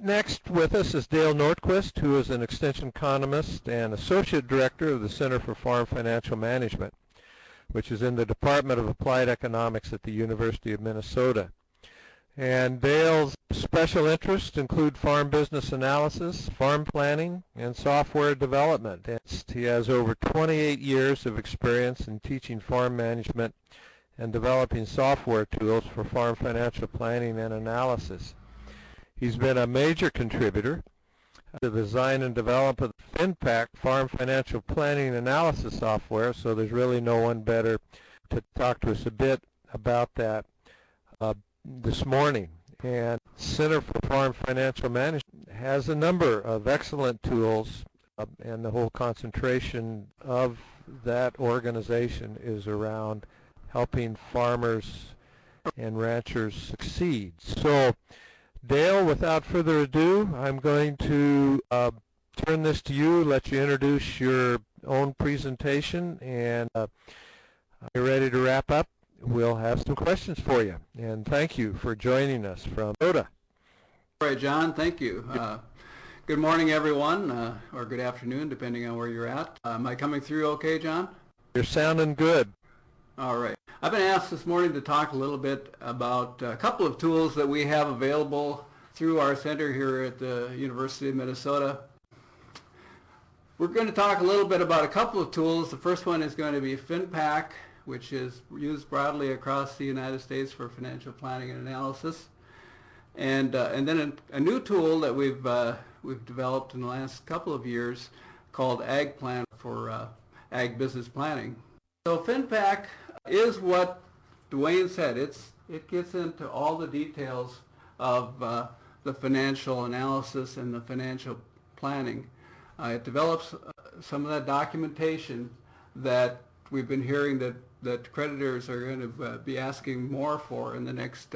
Next with us is D.Nordquist, who is an extension economist and associate director of the Center for Farm Financial Management, which is in the Department of Applied Economics at the University of Minnesota. And Dale's special interests include farm business analysis, farm planning, and software development. And he has over 28 years of experience in teaching farm management and developing software tools for farm financial planning and analysis. He's been a major contributor to the design and development of FINPACK Farm Financial Planning Analysis software, so there's really no one better to talk to us a bit about that this morning. And Center for Farm Financial Management has a number of excellent tools, and the whole concentration of that organization is around helping farmers and ranchers succeed. So Dale, without further ado, I'm going to turn this to you, let you introduce your own presentation, and you're ready to wrap up. We'll have some questions for you. And thank you for joining us from Minnesota. All right, John, thank you. Good morning, everyone, or good afternoon, depending on where you're at. Am I coming through okay, John? You're sounding good. All right. I've been asked this morning to talk a little bit about a couple of tools that we have available through our center here at the University of Minnesota. We're going to talk a little bit about a couple of tools. The first one is going to be FINPACK, which is used broadly across the United States for financial planning and analysis. And then a new tool that we've developed in the last couple of years called AgPlan for ag business planning. So FINPACK is what Dwayne said. It gets into all the details of the financial analysis and the financial planning. It develops some of that documentation that we've been hearing that creditors are going to be asking more for in the next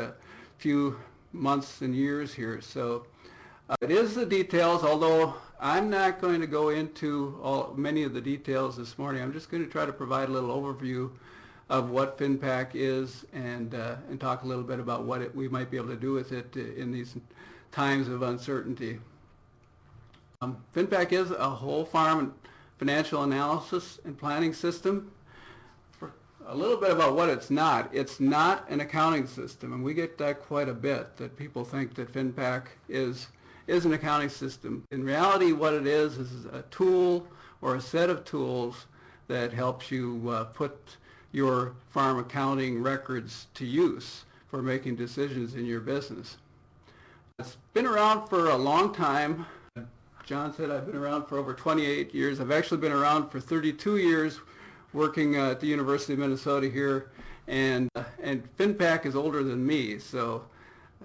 few months and years here. So it is the details, although I'm not going to go into many of the details this morning. I'm just going to try to provide a little overview of what FINPACK is and talk a little bit about what we might be able to do with it in these times of uncertainty. FINPACK is a whole farm financial analysis and planning system. A little bit about what it's not. It's not an accounting system, and we get that quite a bit, that people think that FINPACK is an accounting system. In reality, what it is a tool or a set of tools that helps you put your farm accounting records to use for making decisions in your business. It's been around for a long time. John said I've been around for over 28 years. I've actually been around for 32 years working at the University of Minnesota here, and FINPACK is older than me, so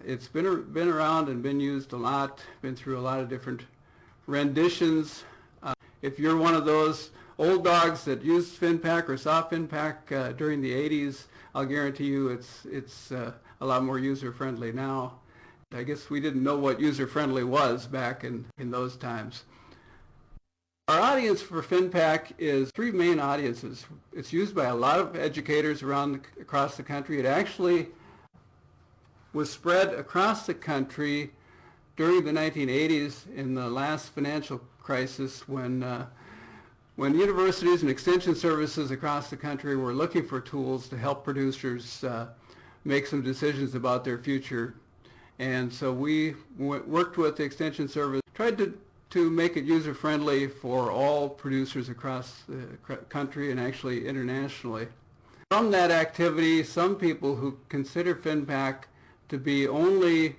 it's been around and been used a lot, been through a lot of different renditions. If you're one of those old dogs that used FINPACK or saw FINPACK during the 80s, I'll guarantee you it's a lot more user-friendly now. I guess we didn't know what user-friendly was back in those times. Our audience for FINPACK is three main audiences. It's used by a lot of educators across the country. It actually was spread across the country during the 1980s in the last financial crisis when universities and extension services across the country were looking for tools to help producers make some decisions about their future. And so we worked with the extension service, tried to make it user-friendly for all producers across the country and actually internationally. From that activity, some people who consider FINPACK to be only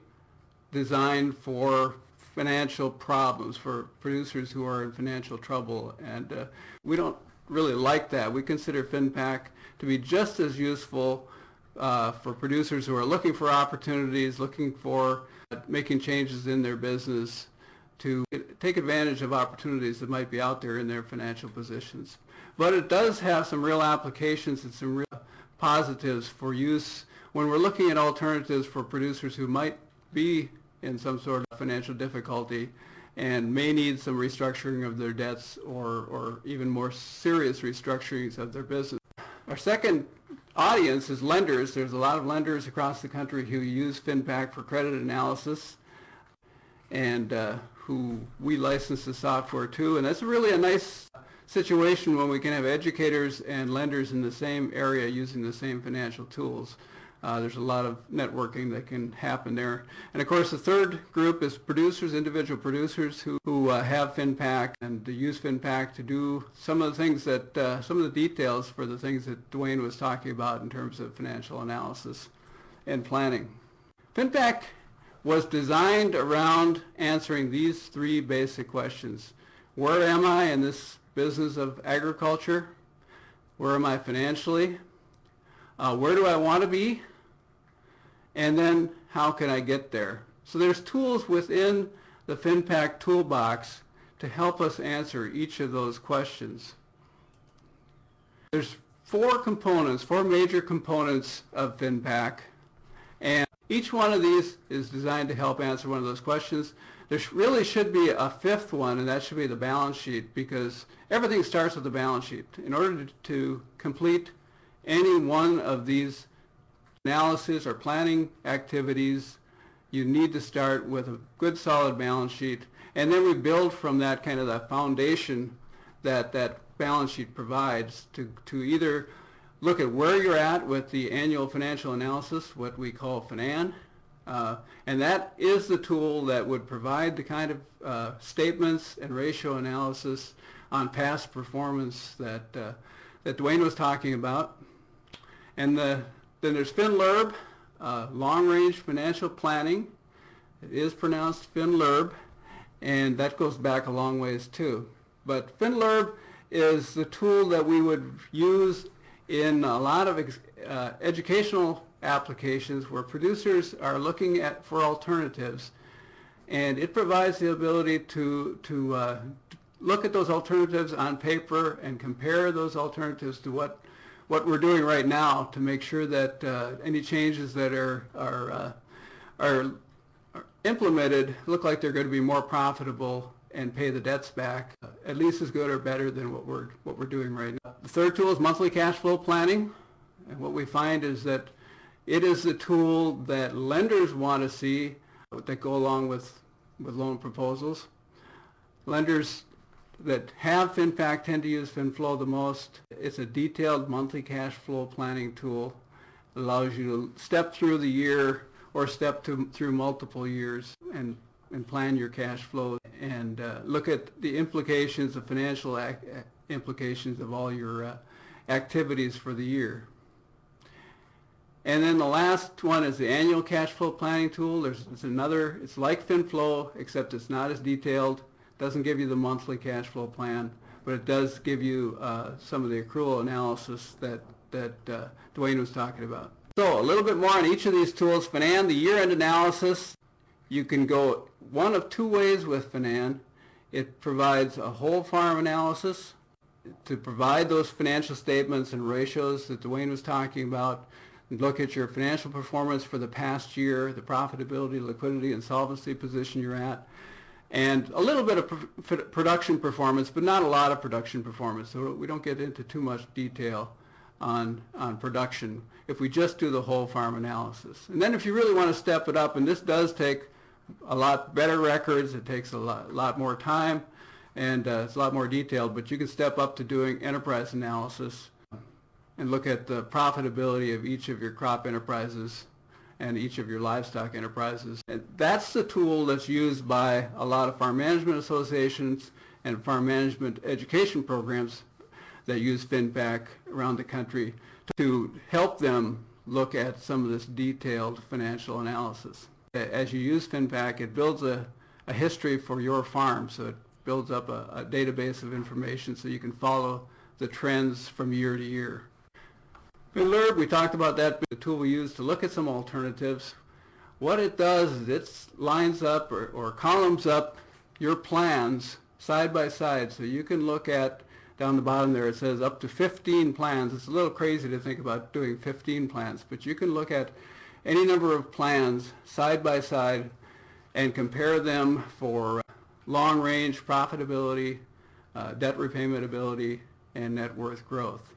designed for financial problems, for producers who are in financial trouble, and we don't really like that. We consider FINPACK to be just as useful for producers who are looking for opportunities, looking for making changes in their business, to take advantage of opportunities that might be out there in their financial positions. But it does have some real applications and some real positives for use when we're looking at alternatives for producers who might be in some sort of financial difficulty and may need some restructuring of their debts or even more serious restructurings of their business. Our second audience is lenders. There's a lot of lenders across the country who use FINPACK for credit analysis. and who we license the software to. And that's really a nice situation when we can have educators and lenders in the same area using the same financial tools. There's a lot of networking that can happen there. And of course the third group is producers, individual producers who have FINPACK and to use FINPACK to do some of the things that, some of the details for the things that Dwayne was talking about in terms of financial analysis and planning. FINPACK was designed around answering these three basic questions. Where am I in this business of agriculture? Where am I financially? Where do I want to be? And then how can I get there? So there's tools within the FINPACK toolbox to help us answer each of those questions. There's four major components of FINPACK, and each one of these is designed to help answer one of those questions. There really should be a fifth one, and that should be the balance sheet, because everything starts with the balance sheet. In order to complete any one of these analysis or planning activities, you need to start with a good solid balance sheet, and then we build from that kind of that foundation that that balance sheet provides to either look at where you're at with the annual financial analysis, what we call FINAN, and that is the tool that would provide the kind of statements and ratio analysis on past performance that Dwayne was talking about. And then there's Finlerb, long-range financial planning. It is pronounced Finlerb, and that goes back a long ways too. But Finlerb is the tool that we would use in a lot of educational applications where producers are looking for alternatives, and it provides the ability to look at those alternatives on paper and compare those alternatives to what we're doing right now to make sure that any changes that are implemented look like they're going to be more profitable and pay the debts back at least as good or better than what we're doing right now. The third tool is monthly cash flow planning, and what we find is that it is the tool that lenders want to see that go along with loan proposals. Lenders that have FINPACK tend to use FinFlow the most. It's a detailed monthly cash flow planning tool. It allows you to step through the year or step through multiple years and plan your cash flow and look at the implications, the financial implications of all your activities for the year. And then the last one is the annual cash flow planning tool. It's like FinFlow, except it's not as detailed. It doesn't give you the monthly cash flow plan, but it does give you some of the accrual analysis that Dwayne was talking about. So a little bit more on each of these tools. FINAN, the year-end analysis, you can go one of two ways with FINAN. It provides a whole farm analysis to provide those financial statements and ratios that Dwayne was talking about. Look at your financial performance for the past year, the profitability, liquidity, and solvency position you're at, and a little bit of production performance, but not a lot of production performance. So we don't get into too much detail on production if we just do the whole farm analysis. And then if you really want to step it up, and this does take a lot better records, it takes a lot more time, and it's a lot more detailed, but you can step up to doing enterprise analysis and look at the profitability of each of your crop enterprises and each of your livestock enterprises. And that's the tool that's used by a lot of farm management associations and farm management education programs that use FINPACK around the country to help them look at some of this detailed financial analysis. As you use FINPACK, it builds a history for your farm, so it builds up a database of information so you can follow the trends from year to year. Finlerb, we talked about that, the tool we use to look at some alternatives. What it does is it lines up or columns up your plans side by side, so you can look at, down the bottom there it says up to 15 plans. It's a little crazy to think about doing 15 plans, but you can look at any number of plans side by side and compare them for long range profitability, debt repayment ability, and net worth growth.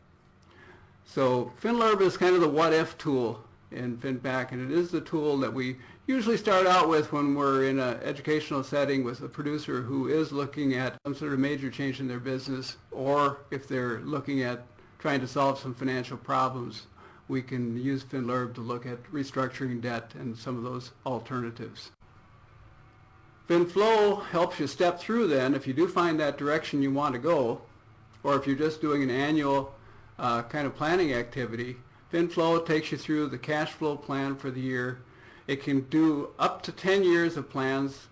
So Finlerb is kind of the what-if tool in FINPACK, and it is the tool that we usually start out with when we're in an educational setting with a producer who is looking at some sort of major change in their business, or if they're looking at trying to solve some financial problems, we can use Finlerb to look at restructuring debt and some of those alternatives. FinFlow helps you step through then if you do find that direction you want to go, or if you're just doing an annual kind of planning activity. FinFlow takes you through the cash flow plan for the year. It can do up to 10 years of plans,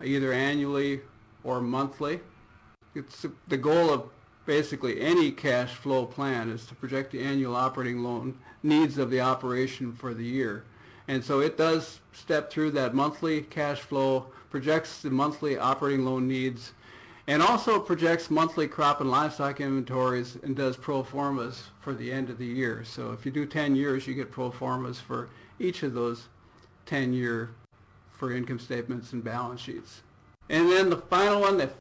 either annually or monthly. It's the goal of basically any cash flow plan is to project the annual operating loan needs of the operation for the year. And so it does step through that monthly cash flow, projects the monthly operating loan needs, and also projects monthly crop and livestock inventories and does pro formas for the end of the year. So if you do 10 years, you get pro formas for each of those 10-year for income statements and balance sheets. And then the final one, the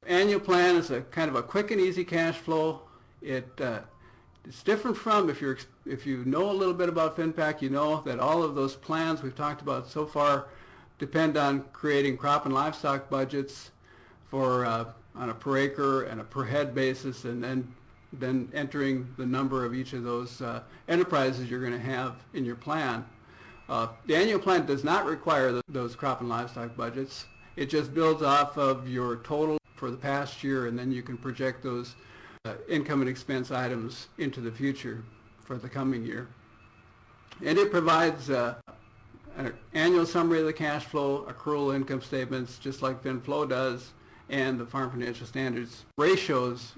annual plan, is a kind of a quick and easy cash flow. It's different from, if you know a little bit about FinPAC, you know that all of those plans we've talked about so far depend on creating crop and livestock budgets for on a per acre and a per head basis, and then entering the number of each of those enterprises you're going to have in your plan. The annual plan does not require those crop and livestock budgets. It just builds off of your total for the past year, and then you can project those income and expense items into the future for the coming year. And it provides an annual summary of the cash flow, accrual income statements, just like FinFlow does, and the Farm Financial Standards ratios,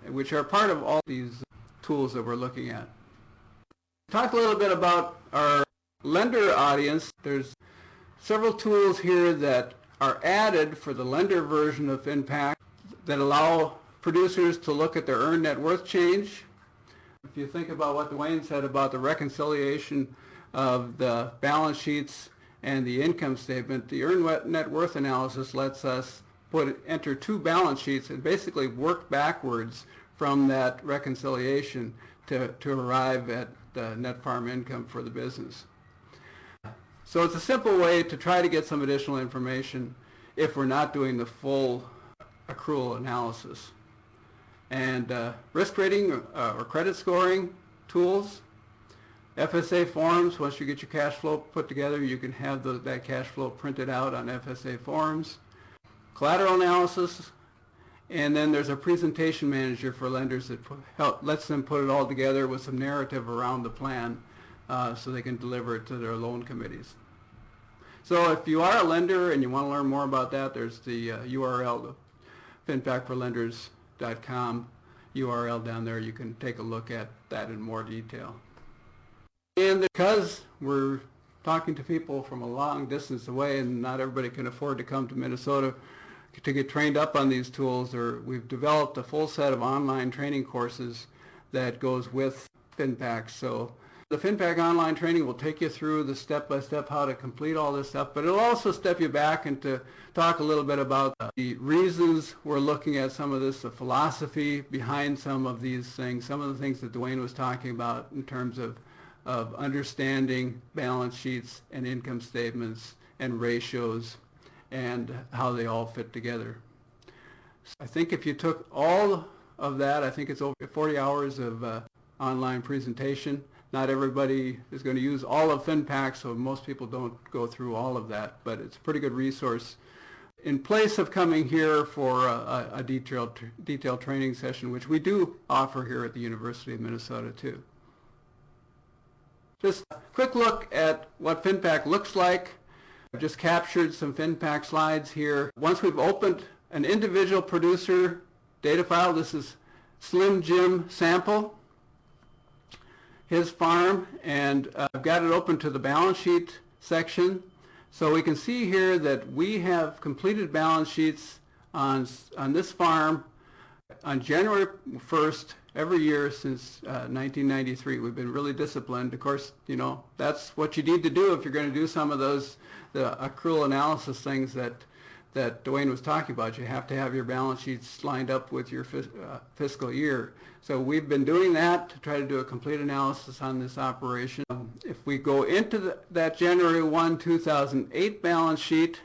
which are part of all these tools that we're looking at. Talk a little bit about our lender audience. There's several tools here that are added for the lender version of FinPAC that allow producers to look at their earned net worth change. If you think about what Dwayne said about the reconciliation of the balance sheets and the income statement, the earned net worth analysis lets us enter two balance sheets and basically work backwards from that reconciliation to arrive at the net farm income for the business. So it's a simple way to try to get some additional information if we're not doing the full accrual analysis. And risk rating or credit scoring tools, FSA forms. Once you get your cash flow put together, you can have that cash flow printed out on FSA forms. Collateral analysis, and then there's a presentation manager for lenders that lets them put it all together with some narrative around the plan so they can deliver it to their loan committees. So if you are a lender and you want to learn more about that, there's the URL, finpackforlenders.com URL down there. You can take a look at that in more detail. And because we're talking to people from a long distance away and not everybody can afford to come to Minnesota to get trained up on these tools, we've developed a full set of online training courses that goes with FinPAC. So the FinPAC online training will take you through the step-by-step how to complete all this stuff, but it'll also step you back and to talk a little bit about the reasons we're looking at some of this, the philosophy behind some of these things, some of the things that Dwayne was talking about in terms of understanding balance sheets and income statements and ratios and how they all fit together. I think if you took all of that, I think it's over 40 hours of online presentation. Not everybody is going to use all of FinPAC, so most people don't go through all of that, but it's a pretty good resource in place of coming here for a detailed training session, which we do offer here at the University of Minnesota too. Just a quick look at what FinPAC looks like. I've just captured some FinPAC slides here. Once we've opened an individual producer data file, this is Slim Jim sample, his farm, and I've got it open to the balance sheet section. So we can see here that we have completed balance sheets on this farm on January 1st every year since 1993. We've been really disciplined. Of course, you know, that's what you need to do if you're going to do some of those the accrual analysis things that that Dwayne was talking about. You have to have your balance sheets lined up with your fiscal year. So we've been doing that to try to do a complete analysis on this operation. If we go into that January 1, 2008 balance sheet,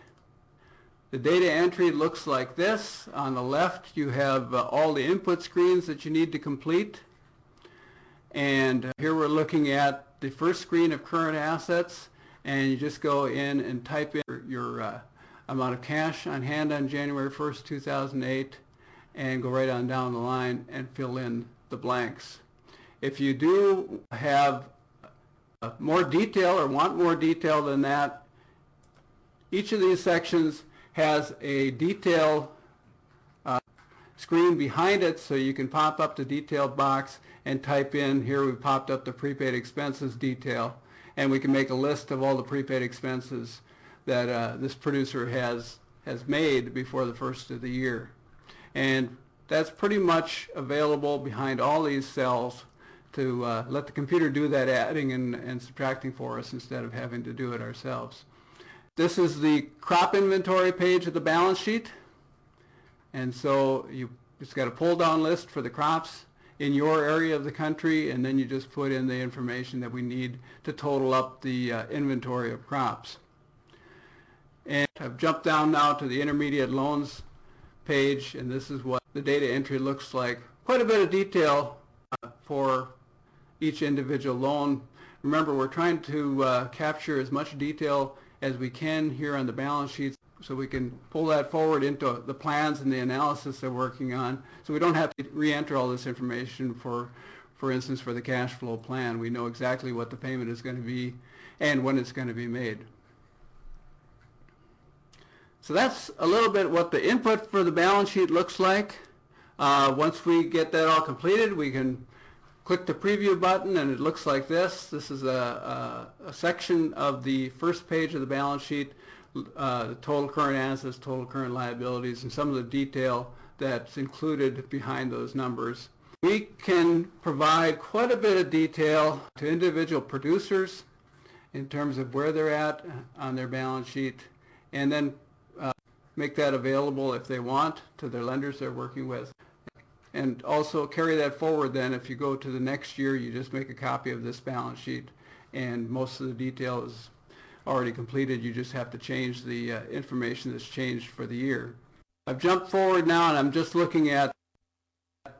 the data entry looks like this. On the left, you have all the input screens that you need to complete. And here we're looking at the first screen of current assets, and you just go in and type in your amount of cash on hand on January 1st, 2008, and go right on down the line and fill in the blanks. If you do have more detail or want more detail than that, each of these sections has a detail screen behind it, so you can pop up the detailed box and type in, here we popped up the prepaid expenses detail, and we can make a list of all the prepaid expenses that this producer has made before the first of the year. And that's pretty much available behind all these cells to let the computer do that adding and subtracting for us instead of having to do it ourselves. This is the crop inventory page of the balance sheet. And so you just got a pull-down list for the crops in your area of the country, and then you just put in the information that we need to total up the inventory of crops. And I've jumped down now to the intermediate loans page, and this is what the data entry looks like. Quite a bit of detail for each individual loan. Remember, we're trying to capture as much detail as we can here on the balance sheets, so we can pull that forward into the plans and the analysis they're working on, so we don't have to re-enter all this information for instance, for the cash flow plan. We know exactly what the payment is going to be and when it's going to be made. So that's a little bit what the input for the balance sheet looks like. Once we get that all completed, we can click the preview button, and it looks like this. This is a section of the first page of the balance sheet, the total current assets, total current liabilities, and some of the detail that's included behind those numbers. We can provide quite a bit of detail to individual producers in terms of where they're at on their balance sheet, and then make that available if they want to their lenders they're working with. And also carry that forward then. If you go to the next year, you just make a copy of this balance sheet, and most of the detail is already completed. You just have to change the information that's changed for the year. I've jumped forward now, and I'm just looking at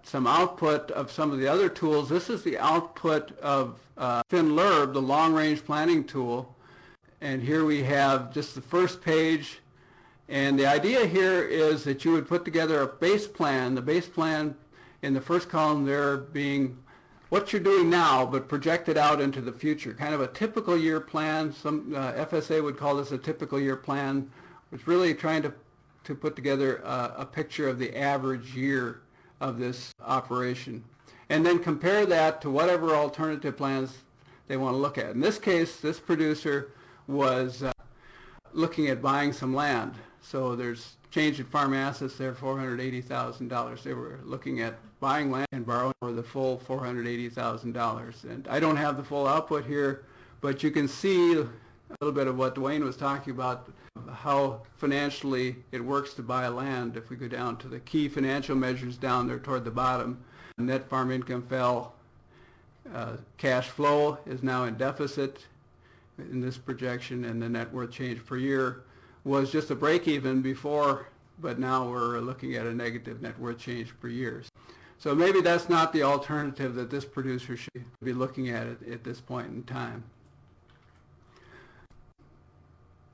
some output of some of the other tools. This is the output of Finlerb, the long-range planning tool. And here we have just the first page. And the idea here is that you would put together a base plan, the base plan in the first column there being what you're doing now, but projected out into the future, kind of a typical year plan. Some FSA would call this a typical year plan. It's really trying to put together a picture of the average year of this operation, and then compare that to whatever alternative plans they want to look at. In this case, this producer was looking at buying some land. So there's change in farm assets there, $480,000. They were looking at buying land and borrowing for the full $480,000. And I don't have the full output here, but you can see a little bit of what Dwayne was talking about, how financially it works to buy land. If we go down to the key financial measures down there toward the bottom, net farm income fell, cash flow is now in deficit in this projection, and the net worth change per year was just a break-even before, but now we're looking at a negative net worth change per year. So maybe that's not the alternative that this producer should be looking at this point in time.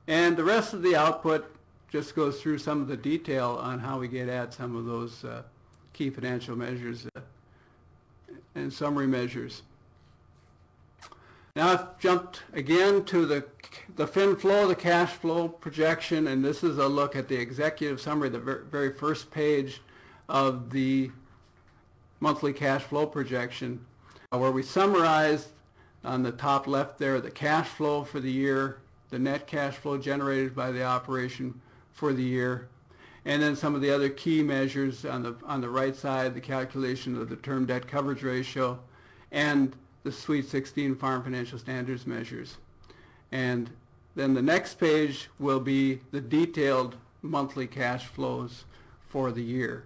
And the rest of the output just goes through some of the detail on how we get at some of those key financial measures and summary measures. Now I've jumped again to the FinFlow, the cash flow projection, and this is a look at the executive summary, the very first page of the monthly cash flow projection, where we summarized on the top left there the cash flow for the year, the net cash flow generated by the operation for the year, and then some of the other key measures on the right side, the calculation of the term debt coverage ratio, and the Sweet 16 Farm Financial Standards measures. And then the next page will be the detailed monthly cash flows for the year.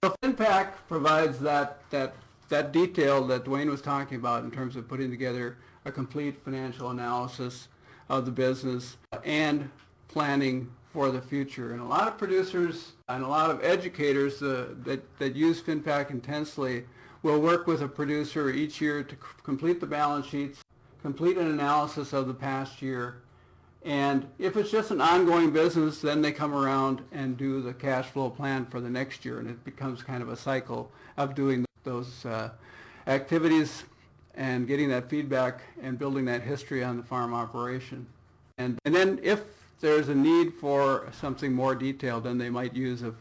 So FINPACK provides that detail that Dwayne was talking about in terms of putting together a complete financial analysis of the business and planning for the future. And a lot of producers and a lot of educators that use FINPACK intensely will work with a producer each year to complete the balance sheets, complete an analysis of the past year, and if it's just an ongoing business, then they come around and do the cash flow plan for the next year, and it becomes kind of a cycle of doing those activities and getting that feedback and building that history on the farm operation. And then if there's a need for something more detailed, then they might use a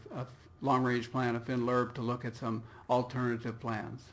long-range plan of Finlerb to look at some alternative plans.